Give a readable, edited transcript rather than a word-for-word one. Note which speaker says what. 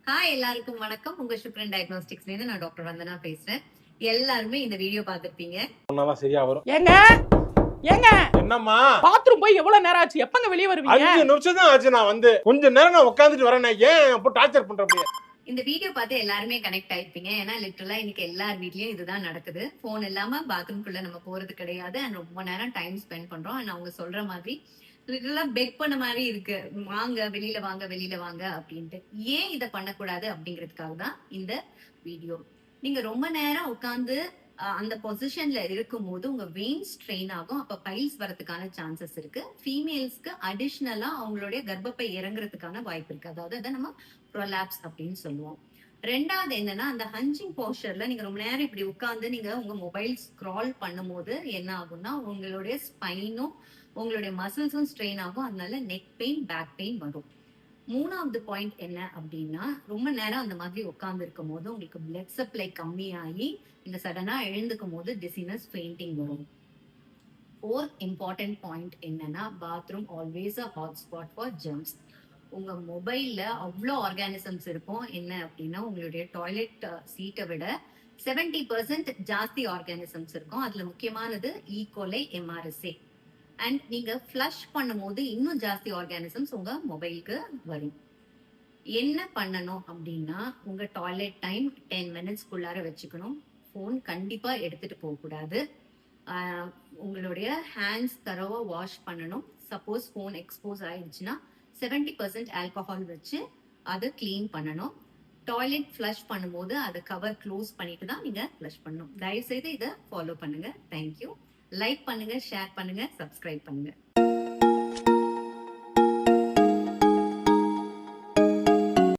Speaker 1: Hi, எல்லாருக்கும் வணக்கம். உங்க சுப்ரன் டயக்னோஸ்டிக்ஸ்ல இருந்து நான் டாக்டர் வந்தனா பேசுறேன். எல்லாருமே இந்த வீடியோ பார்த்திருப்பீங்க.
Speaker 2: சொன்னாதான் சரியா வரும்.
Speaker 3: ஏங்க
Speaker 2: என்னம்மா
Speaker 3: பாத்ரூம் போய் எவ்வளவு நேரம் ஆச்சு? எப்பங்க வெளிய வருவீங்க?
Speaker 2: 5 நிமிஷம் தான் ஆச்சு. நான் வந்து கொஞ்ச நேரம் நான் உட்கார்ந்துட்டு வரேன். ஏன் அப்போ டார்ச்சர் பண்றீங்க?
Speaker 1: இந்த வீடியோ பார்த்து எல்லாருமே கனெக்ட் ஆயிருப்பீங்க. ஏன்னா லிட்டரலா இன்னைக்கு எல்லார் வீட்லயும் இதுதான் நடக்குது. போன் இல்லாம பாத்ரூம்குள்ள நம்ம போறது கிடையாது. அண்ட் ரொம்ப நேரம் டைம் ஸ்பெண்ட் பண்றோம். அண்ட் அவங்க சொல்ற மாதிரி லிட்டரலா பெக் பண்ண மாதிரி இருக்கு. வாங்க வெளியில வாங்க வெளியில வாங்க அப்படின்ட்டு. ஏன் இதை பண்ணக்கூடாது அப்படிங்கிறதுக்காக தான் இந்த வீடியோ. நீங்க ரொம்ப நேரம் உட்கார்ந்து அந்த பொசிஷன்ல இருக்கும் போது உங்க வெயின் ஸ்ட்ரெயின் ஆகும். அப்ப பைல்ஸ் வரதுக்கான சான்சஸ் இருக்கு. ஃபீமேல்ஸ்க்கு அடிஷ்னலா அவங்களுடைய கர்ப்பப்பை இறங்குறதுக்கான வாய்ப்பு இருக்கு. அதாவது அதை நம்ம ப்ரொலாப்ஸ் அப்படின்னு சொல்லுவோம். ரெண்டாவது என்னன்னா, அந்த ஹஞ்சிங் போஸ்டர்ல நீங்க ரொம்ப நேரம் இப்படி உட்கார்ந்து நீங்க உங்க மொபைல் ஸ்க்ரால் பண்ணும் போது என்ன ஆகும்னா, உங்களுடைய ஸ்பைனும் உங்களுடைய மசில்ஸும் ஸ்ட்ரெயின் ஆகும். அதனால நெக் பெயின், பேக் பெயின் வரும். மூணாவது பாயிண்ட் என்ன அப்படின்னா, ரொம்ப நேரம் அந்த மாதிரி உட்கார்ந்து இருக்கும் போது உங்களுக்கு பிளட் சப்ளை கம்மியாகி இந்த சடனா எழுந்துக்கும் போது டிசினஸ், பெயிண்டிங் வரும். ஃபோர்த் இம்பார்ட்டன்ட் பாயிண்ட் என்னன்னா, bathroom always a hotspot for germs. உங்க மொபைல்ல அவ்வளோ ஆர்கானிசம்ஸ் இருக்கும். என்ன அப்படின்னா, உங்களுடைய டாய்லெட் சீட்டை விட 70% ஜாஸ்தி ஆர்கானிசம்ஸ் இருக்கும். அதுல முக்கியமானது ஈகோலை, MRSA. அண்ட் நீங்க ஃப்ளஷ் பண்ணும்போது இன்னும் ஜாஸ்தி ஆர்கானிசம்ஸ் உங்க மொபைலுக்கு வரும். என்ன பண்ணணும் அப்படின்னா, உங்க டாய்லெட் டைம் 10 மினிட்ஸ்க்குள்ளார வச்சுக்கணும். ஃபோன் கண்டிப்பா எடுத்துட்டு போக கூடாது. உங்களுடைய ஹேண்ட்ஸ் தரவா வாஷ் பண்ணணும். சப்போஸ் ஃபோன் எக்ஸ்போஸ் ஆயிடுச்சுன்னா 70% ஆல்கஹால் வச்சு அதை கிளீன் பண்ணணும். டாய்லெட் ஃப்ளஷ் பண்ணும்போது அதை கவர் க்ளோஸ் பண்ணிட்டு தான் நீங்க ஃப்ளஷ் பண்ணணும். தயவு செய்து இதை ஃபாலோ பண்ணுங்க. தேங்க்யூ. லைக் பண்ணுங்க, ஷேர் பண்ணுங்க, சப்ஸ்கிரைப் பண்ணுங்க.